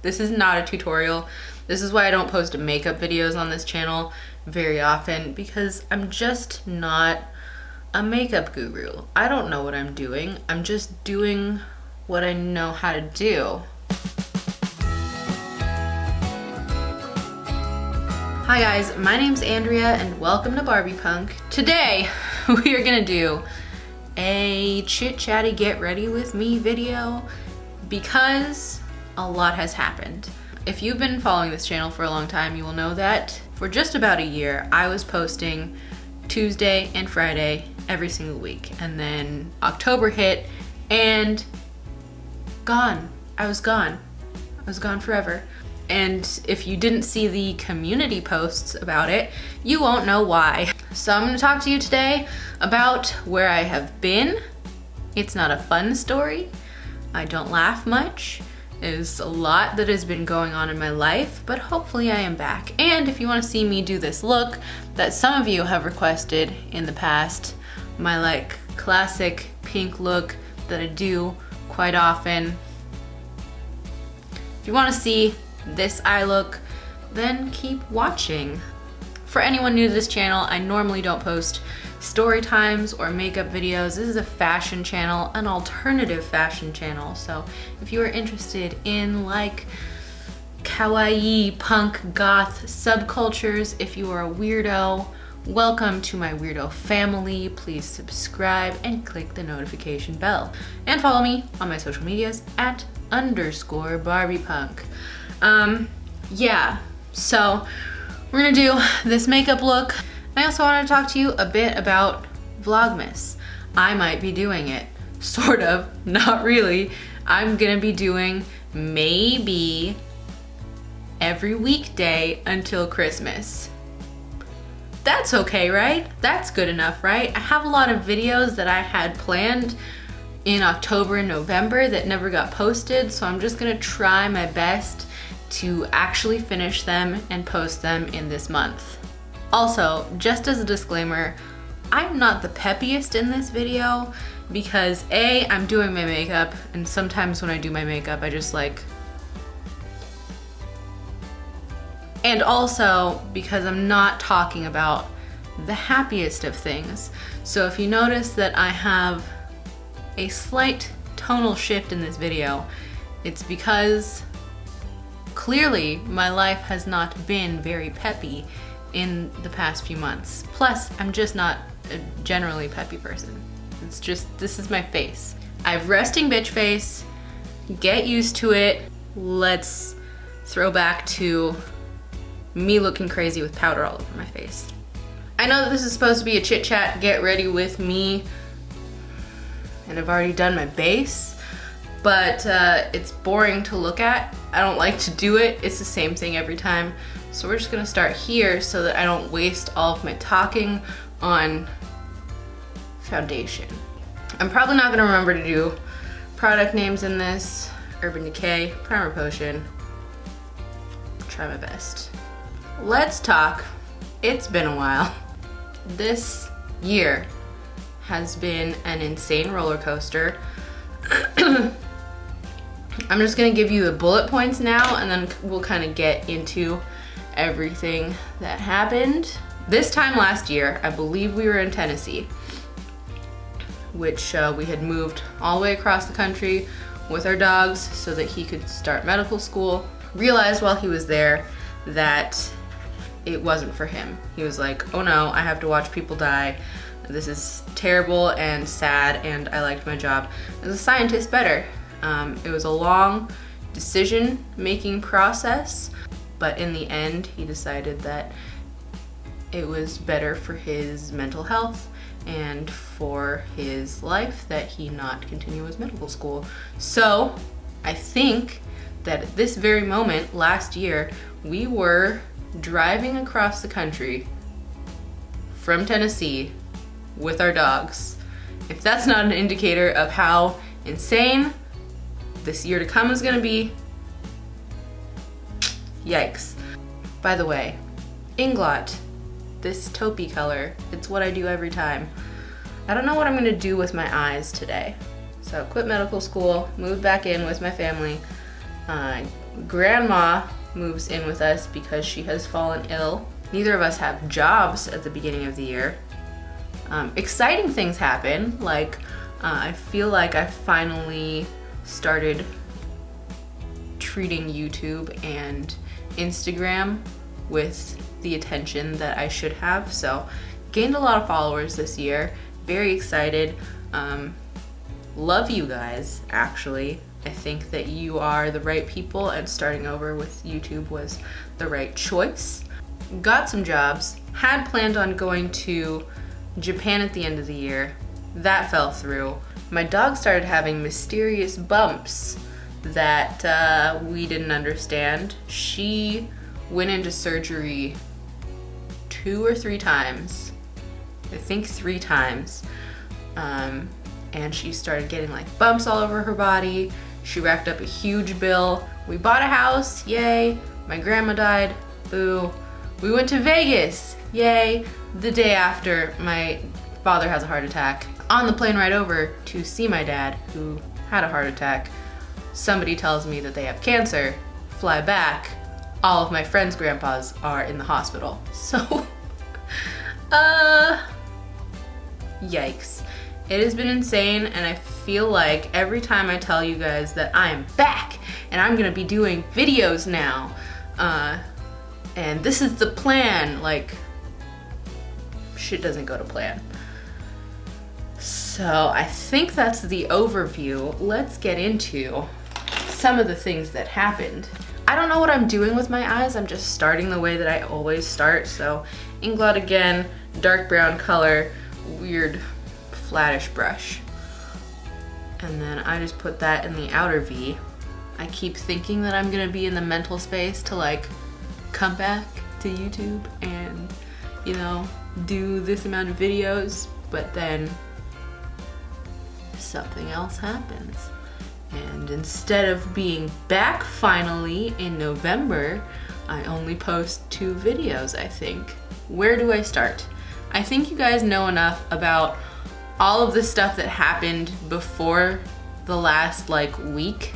This is not a tutorial. This is why I don't post makeup videos on this channel very often, because I'm just not a makeup guru. I don't know what I'm doing. I'm just doing what I know how to do. Hi guys, my name's Andrea and welcome to BarbiePunk. Today we are gonna do a chit-chatty get ready with me video because a lot has happened. If you've been following this channel for a long time, you will know that for just about a year I was posting Tuesday and Friday every single week, and then October hit and gone. I was gone forever. And if you didn't see the community posts about it, you won't know why. So I'm gonna talk to you today about where I have been. It's not a fun story. I don't laugh much. There's a lot that has been going on in my life, but hopefully I am back. And if you wanna see me do this look that some of you have requested in the past, my like classic pink look that I do quite often. If you wanna see this eye look, then keep watching. For anyone new to this channel, I normally don't post story times or makeup videos. This is a fashion channel, an alternative fashion channel. So if you are interested in like kawaii, punk, goth subcultures, if you are a weirdo, welcome to my weirdo family. Please subscribe and click the notification bell. And follow me on my social medias at _BarbiePunk. Yeah, so we're gonna do this makeup look. I also want to talk to you a bit about Vlogmas. I might be doing it, sort of, not really. I'm gonna be doing maybe every weekday until Christmas. That's okay, right? That's good enough, right? I have a lot of videos that I had planned in October and November that never got posted, so I'm just gonna try my best to actually finish them and post them in this month. Also, just as a disclaimer, I'm not the peppiest in this video because A, I'm doing my makeup, and sometimes when I do my makeup, I just like, and also because I'm not talking about the happiest of things. So if you notice that I have a slight tonal shift in this video, it's because clearly my life has not been very peppy in the past few months. Plus, I'm just not a generally peppy person. It's just, this is my face. I have resting bitch face. Get used to it. Let's throw back to me looking crazy with powder all over my face. I know that this is supposed to be a chit chat, get ready with me, and I've already done my base, but it's boring to look at. I don't like to do it. It's the same thing every time. So we're just gonna start here so that I don't waste all of my talking on foundation. I'm probably not gonna remember to do product names in this. Urban Decay, Primer Potion. Try my best. Let's talk. It's been a while. This year has been an insane roller coaster. I'm just gonna give you the bullet points now, and then we'll kind of get into everything that happened. This time last year, I believe we were in Tennessee, which we had moved all the way across the country with our dogs so that he could start medical school. Realized while he was there that it wasn't for him. He was like, oh no, I have to watch people die. This is terrible and sad, and I liked my job as a scientist better. It was a long decision-making process, but in the end, he decided that it was better for his mental health and for his life that he not continue his medical school. So I think that at this very moment last year, we were driving across the country from Tennessee with our dogs. If that's not an indicator of how insane this year to come is gonna be, yikes. By the way, Inglot, this taupey color, it's what I do every time. I don't know what I'm gonna do with my eyes today. So quit medical school, moved back in with my family, Grandma moves in with us because she has fallen ill. Neither of us have jobs at the beginning of the year. Exciting things happen, like I feel like I finally started treating YouTube and Instagram with the attention that I should have. So gained a lot of followers this year. Very excited. Love you guys, actually. I think that you are the right people, and starting over with YouTube was the right choice. Got some jobs. Had planned on going to Japan at the end of the year. That fell through. My dog started having mysterious bumps that we didn't understand. She went into surgery 2 or 3 times. I think 3 times. And she started getting like bumps all over her body. She racked up a huge bill. We bought a house, yay. My grandma died, boo. We went to Vegas, yay. The day after, my father has a heart attack. On the plane ride over to see my dad, who had a heart attack, somebody tells me that they have cancer. Fly back, all of my friends' grandpas are in the hospital. So, yikes. It has been insane, and I feel like every time I tell you guys that I am back and I'm gonna be doing videos now, and this is the plan, like, shit doesn't go to plan. So I think that's the overview. Let's get into some of the things that happened. I don't know what I'm doing with my eyes. I'm just starting the way that I always start. So Inglot again, dark brown color, weird flattish brush. And then I just put that in the outer V. I keep thinking that I'm gonna be in the mental space to like come back to YouTube and, you know, do this amount of videos, but then something else happens. And instead of being back finally in November, I only post 2 videos, I think. Where do I start? I think you guys know enough about all of the stuff that happened before the last like week.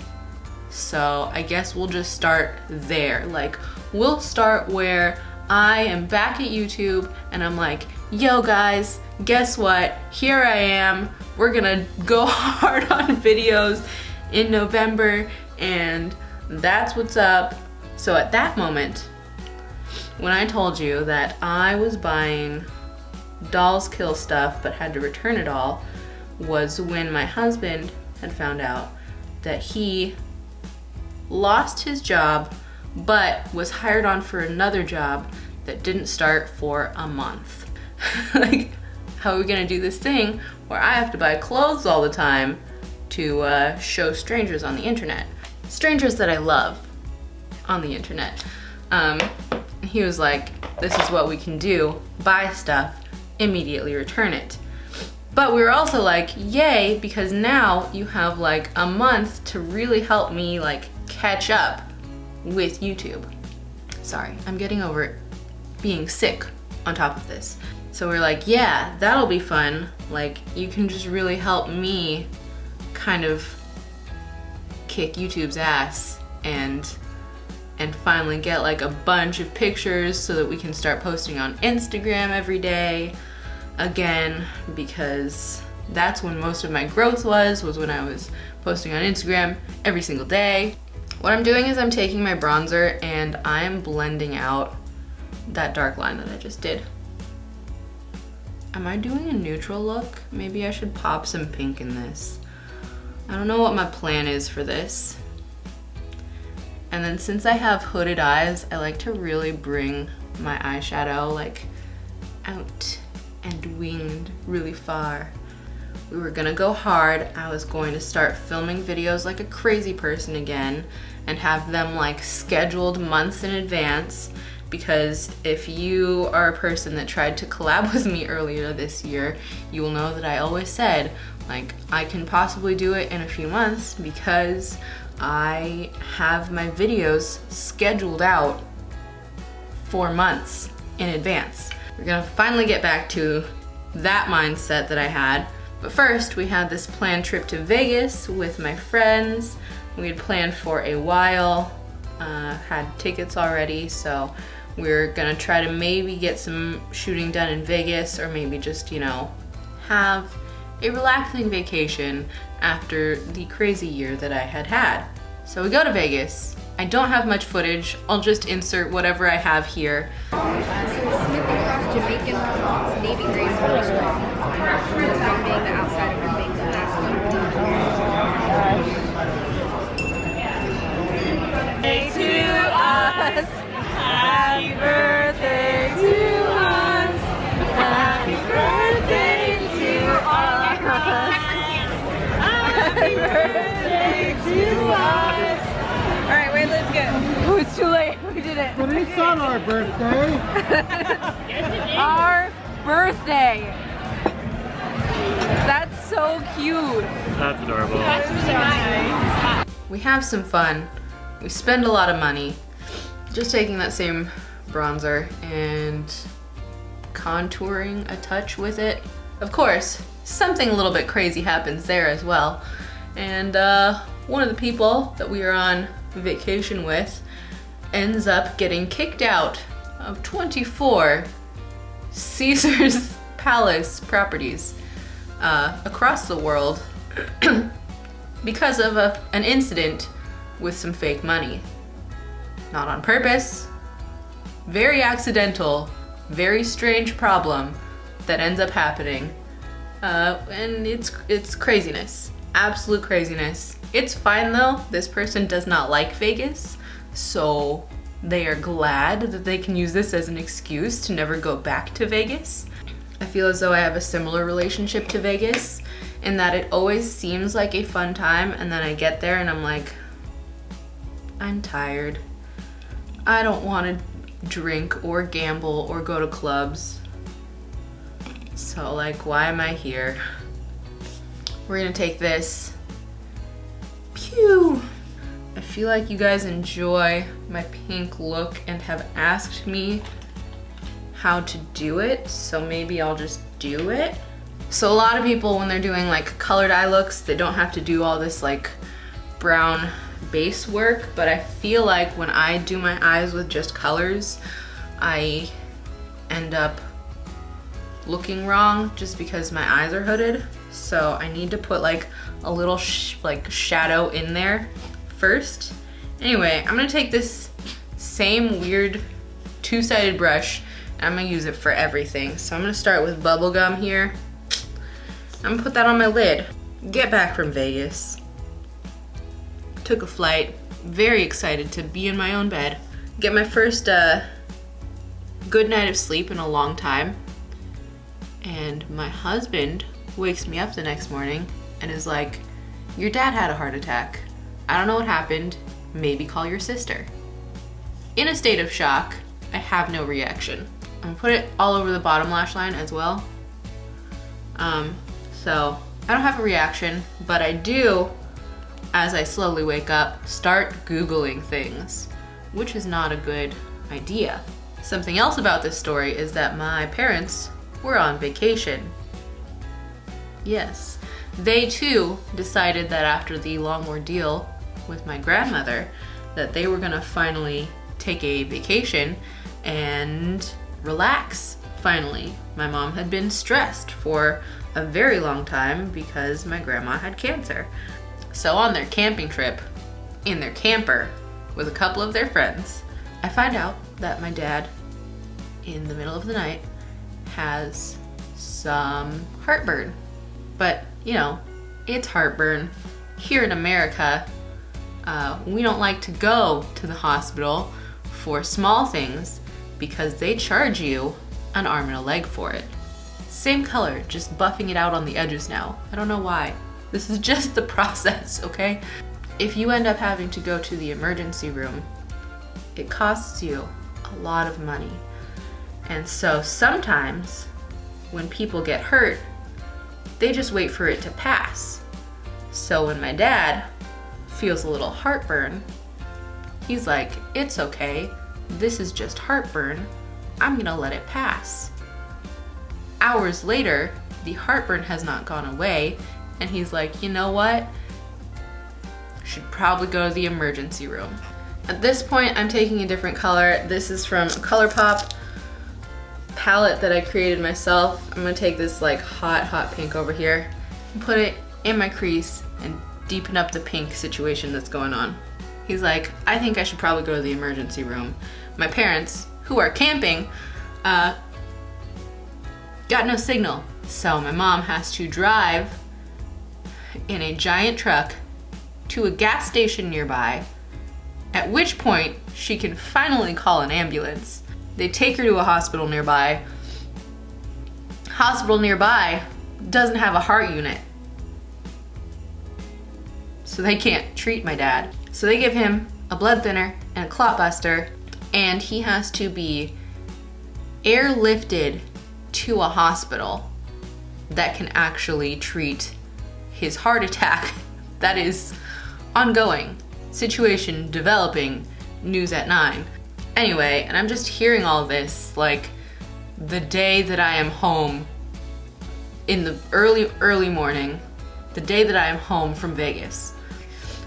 So I guess we'll just start there. Like, we'll start where I am back at YouTube and I'm like, yo guys, guess what? Here I am. We're gonna go hard on videos in November, and that's what's up. So at that moment, when I told you that I was buying Dolls Kill stuff but had to return it all, was when my husband had found out that he lost his job but was hired on for another job that didn't start for a month. Like, how are we gonna do this thing where I have to buy clothes all the time to show strangers on the internet? Strangers that I love on the internet. He was like, this is what we can do, buy stuff, immediately return it. But we were also like, yay, because now you have like a month to really help me like catch up with YouTube. Sorry, I'm getting over being sick on top of this. So we're like, yeah, that'll be fun. Like, you can just really help me kind of kick YouTube's ass and finally get like a bunch of pictures so that we can start posting on Instagram every day again, because that's when most of my growth was when I was posting on Instagram every single day. What I'm doing is I'm taking my bronzer and I'm blending out that dark line that I just did. Am I doing a neutral look? Maybe I should pop some pink in this. I don't know what my plan is for this. And then since I have hooded eyes, I like to really bring my eyeshadow like out and winged really far. We were gonna go hard. I was going to start filming videos like a crazy person again and have them like scheduled months in advance, because if you are a person that tried to collab with me earlier this year, you will know that I always said, like, I can possibly do it in a few months because I have my videos scheduled out for months in advance. We're gonna finally get back to that mindset that I had. But first, we had this planned trip to Vegas with my friends. We had planned for a while. had tickets already, so we're gonna try to maybe get some shooting done in Vegas, or maybe just, you know, have a relaxing vacation after the crazy year that I had. So we go to Vegas. I don't have much footage. I'll just insert whatever I have here. So Smith & Cross Jamaican Navy Grey is really strong. Being the outside of her things and Happy birthday to us. Happy birthday to us. Happy birthday to us. All right, wait, let's go. Oh, it's too late. We did it. But it's on our birthday. Our birthday. That's so cute. That's adorable. That's really nice. We have some fun. We spend a lot of money. Just taking that same bronzer and contouring a touch with it. Of course, something a little bit crazy happens there as well. And one of the people that we are on vacation with ends up getting kicked out of 24 Caesar's Palace properties across the world because of an incident with some fake money. Not on purpose, very accidental, very strange problem that ends up happening. And it's craziness, absolute craziness. It's fine though, this person does not like Vegas, so they are glad that they can use this as an excuse to never go back to Vegas. I feel as though I have a similar relationship to Vegas in that it always seems like a fun time, and then I get there and I'm like, I'm tired. I don't want to drink or gamble or go to clubs. So like, why am I here? We're gonna take this. Pew! I feel like you guys enjoy my pink look and have asked me how to do it, so maybe I'll just do it. So a lot of people, when they're doing like colored eye looks, they don't have to do all this like brown base work, but I feel like when I do my eyes with just colors, I end up looking wrong just because my eyes are hooded. So I need to put like a little like shadow in there first. Anyway, I'm gonna take this same weird two-sided brush and I'm gonna use it for everything. So I'm gonna start with bubblegum here. I'm gonna put that on my lid. Get back from Vegas. Took a flight, very excited to be in my own bed. Get my first good night of sleep in a long time. And my husband wakes me up the next morning and is like, your dad had a heart attack. I don't know what happened, maybe call your sister. In a state of shock, I have no reaction. I'm gonna put it all over the bottom lash line as well. So I don't have a reaction, but I do, as I slowly wake up, start Googling things, which is not a good idea. Something else about this story is that my parents were on vacation. Yes, they too decided that after the long ordeal with my grandmother, that they were gonna finally take a vacation and relax, finally. My mom had been stressed for a very long time because my grandma had cancer. So on their camping trip, in their camper, with a couple of their friends, I find out that my dad, in the middle of the night, has some heartburn. But, you know, it's heartburn. Here in America, we don't like to go to the hospital for small things because they charge you an arm and a leg for it. Same color, just buffing it out on the edges now. I don't know why. This is just the process, okay? If you end up having to go to the emergency room, it costs you a lot of money. And so sometimes when people get hurt, they just wait for it to pass. So when my dad feels a little heartburn, he's like, it's okay, this is just heartburn, I'm gonna let it pass. Hours later, the heartburn has not gone away, and he's like, you know what? Should probably go to the emergency room. At this point, I'm taking a different color. This is from a ColourPop palette that I created myself. I'm gonna take this like hot pink over here and put it in my crease and deepen up the pink situation that's going on. He's like, I think I should probably go to the emergency room. My parents, who are camping, got no signal. So my mom has to drive in a giant truck to a gas station nearby, at which point she can finally call an ambulance. They take her to a hospital nearby. Hospital nearby doesn't have a heart unit, so they can't treat my dad. So they give him a blood thinner and a clot buster, and he has to be airlifted to a hospital that can actually treat his heart attack that is ongoing. Situation developing, news at 9. Anyway, and I'm just hearing all this like the day that I am home in the early morning, the day that I am home from Vegas.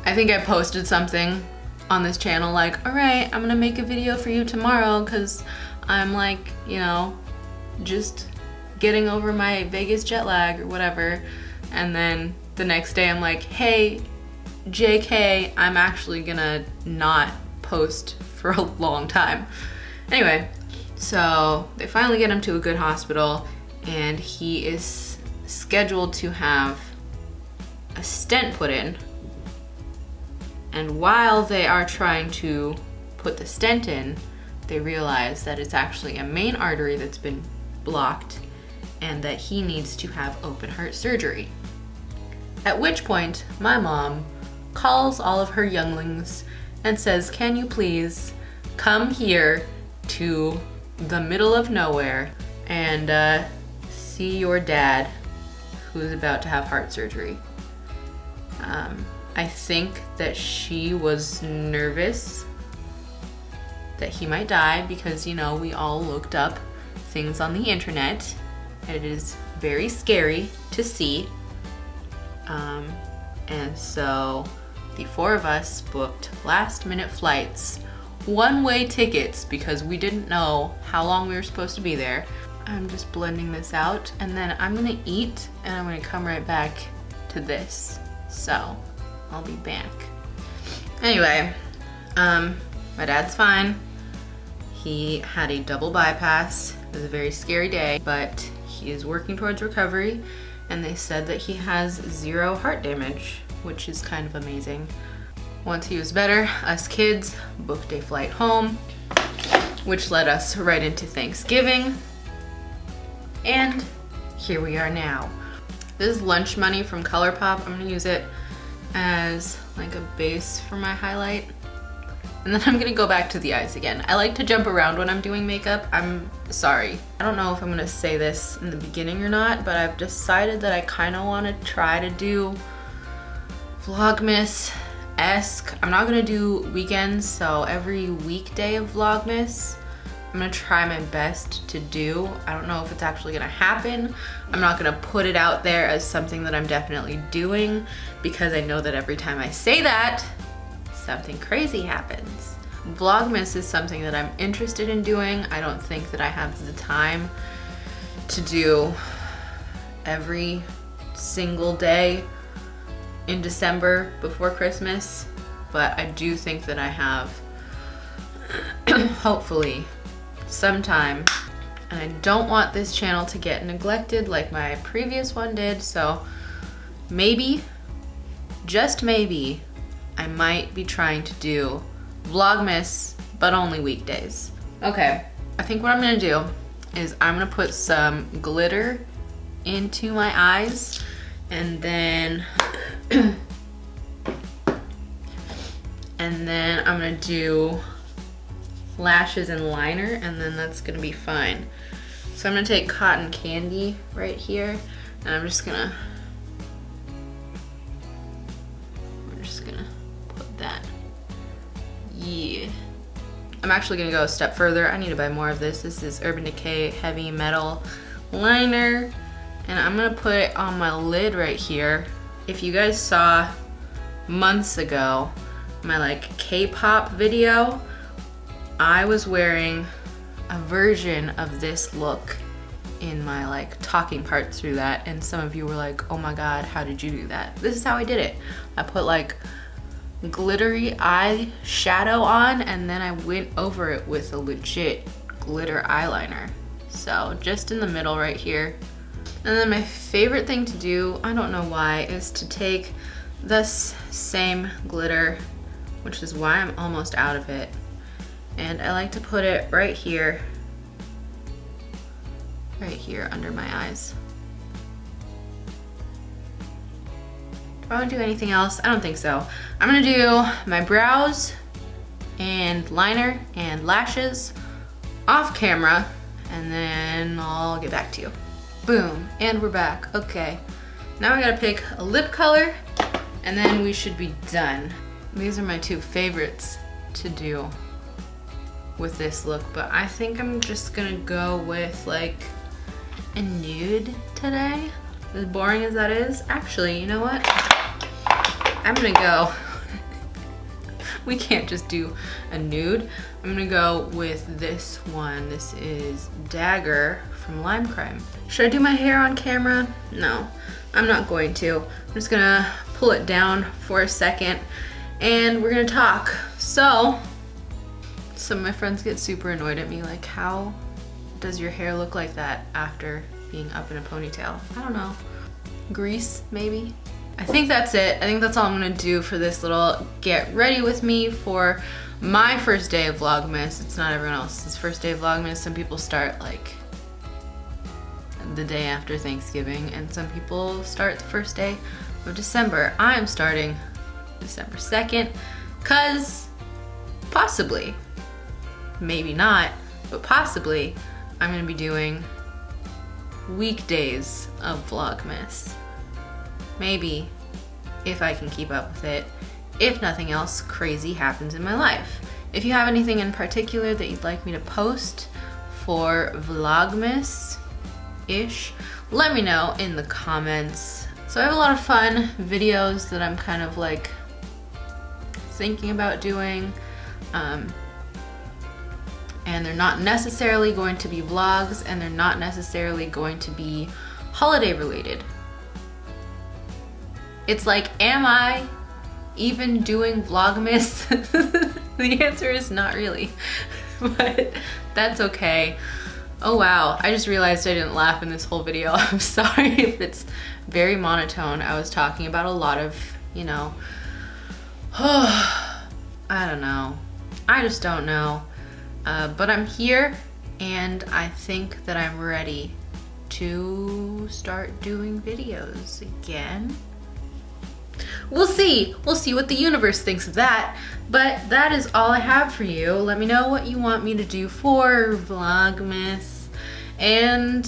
I think I posted something on this channel like, all right, I'm gonna make a video for you tomorrow because I'm like, you know, just getting over my Vegas jet lag or whatever. And then the next day I'm like, hey, JK, I'm actually gonna not post for a long time. Anyway, so they finally get him to a good hospital and he is scheduled to have a stent put in. And while they are trying to put the stent in, they realize that it's actually a main artery that's been blocked and that he needs to have open heart surgery. At which point, my mom calls all of her younglings and says, can you please come here to the middle of nowhere and see your dad who's about to have heart surgery. I think that she was nervous that he might die because, you know, we all looked up things on the internet. It is very scary to see. And so the 4 of us booked last minute flights, one-way tickets because we didn't know how long we were supposed to be there. I'm just blending this out and then I'm gonna eat and I'm gonna come right back to this. So I'll be back. Anyway, my dad's fine. He had a double bypass. It was a very scary day, but he is working towards recovery and they said that he has 0 heart damage, which is kind of amazing. Once he was better, us kids booked a flight home, which led us right into Thanksgiving. And here we are now. This is lunch money from ColourPop. I'm gonna use it as like a base for my highlight. And then I'm gonna go back to the eyes again. I like to jump around when I'm doing makeup. I'm sorry. I don't know if I'm gonna say this in the beginning or not, but I've decided that I kinda wanna try to do Vlogmas-esque. I'm not gonna do weekends, so every weekday of Vlogmas, I'm gonna try my best to do. I don't know if it's actually gonna happen. I'm not gonna put it out there as something that I'm definitely doing because I know that every time I say that, something crazy happens. Vlogmas is something that I'm interested in doing. I don't think that I have the time to do every single day in December before Christmas, but I do think that I have hopefully sometime, and I don't want this channel to get neglected like my previous one did, so maybe, just maybe, I might be trying to do Vlogmas, but only weekdays. Okay, I think what I'm gonna do is I'm gonna put some glitter into my eyes, and then I'm gonna do lashes and liner, and then that's gonna be fine. So I'm gonna take cotton candy right here, and I'm just gonna put that. Yeah. I'm actually gonna go a step further. I need to buy more of this. This is Urban Decay Heavy Metal Liner, and I'm gonna put it on my lid right here. If you guys saw months ago, my like K-pop video, I was wearing a version of this look in my like talking parts through that, and some of you were like, oh my god, how did you do that? This is how I did it. I put like glittery eyeshadow on, and then I went over it with a legit glitter eyeliner. So just in the middle right here. And then my favorite thing to do, I don't know why, is to take this same glitter, which is why I'm almost out of it, and I like to put it right here under my eyes. Do I want to do anything else? I don't think so. I'm gonna do my brows and liner and lashes off camera, and then I'll get back to you. Boom, and we're back. Okay, now I gotta pick a lip color, and then we should be done. These are my two favorites to do with this look, but I think I'm just gonna go with like a nude today. As boring as that is, actually, you know what? I'm gonna go, we can't just do a nude. I'm gonna go with this one. This is Dagger from Lime Crime. Should I do my hair on camera? No, I'm not going to. I'm just gonna pull it down for a second and we're gonna talk. So, some of my friends get super annoyed at me, like, how does your hair look like that after being up in a ponytail? I don't know. Grease, maybe? I think that's it. I think that's all I'm gonna do for this little get ready with me for my first day of Vlogmas. It's not everyone else's first day of Vlogmas. Some people start like the day after Thanksgiving, and some people start the first day of December. I'm starting December 2nd, cause possibly, maybe not, but possibly, I'm gonna be doing weekdays of Vlogmas. Maybe, if I can keep up with it, if nothing else crazy happens in my life. If you have anything in particular that you'd like me to post for Vlogmas-ish, let me know in the comments. So I have a lot of fun videos that I'm kind of like thinking about doing, and they're not necessarily going to be vlogs, and they're not necessarily going to be holiday related. It's like, am I even doing Vlogmas? The answer is not really, but that's okay. Oh wow, I just realized I didn't laugh in this whole video. I'm sorry if it's very monotone. I was talking about a lot of, you know, I don't know. I just don't know. But I'm here, and I think that I'm ready to start doing videos again. We'll see what the universe thinks of that, but that is all I have for you. Let me know what you want me to do for Vlogmas, and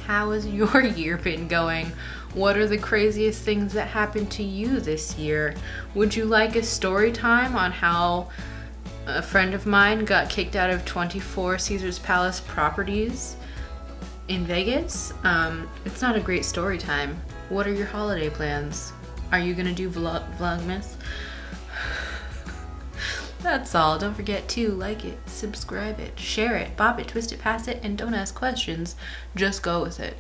how has your year been going? What are the craziest things that happened to you this year? Would you like a story time on how a friend of mine got kicked out of 24 Caesar's Palace properties in Vegas? It's not a great story time. What are your holiday plans? Are you gonna do Vlogmas? That's all. Don't forget to like it, subscribe it, share it, bop it, twist it, pass it, and don't ask questions. Just go with it.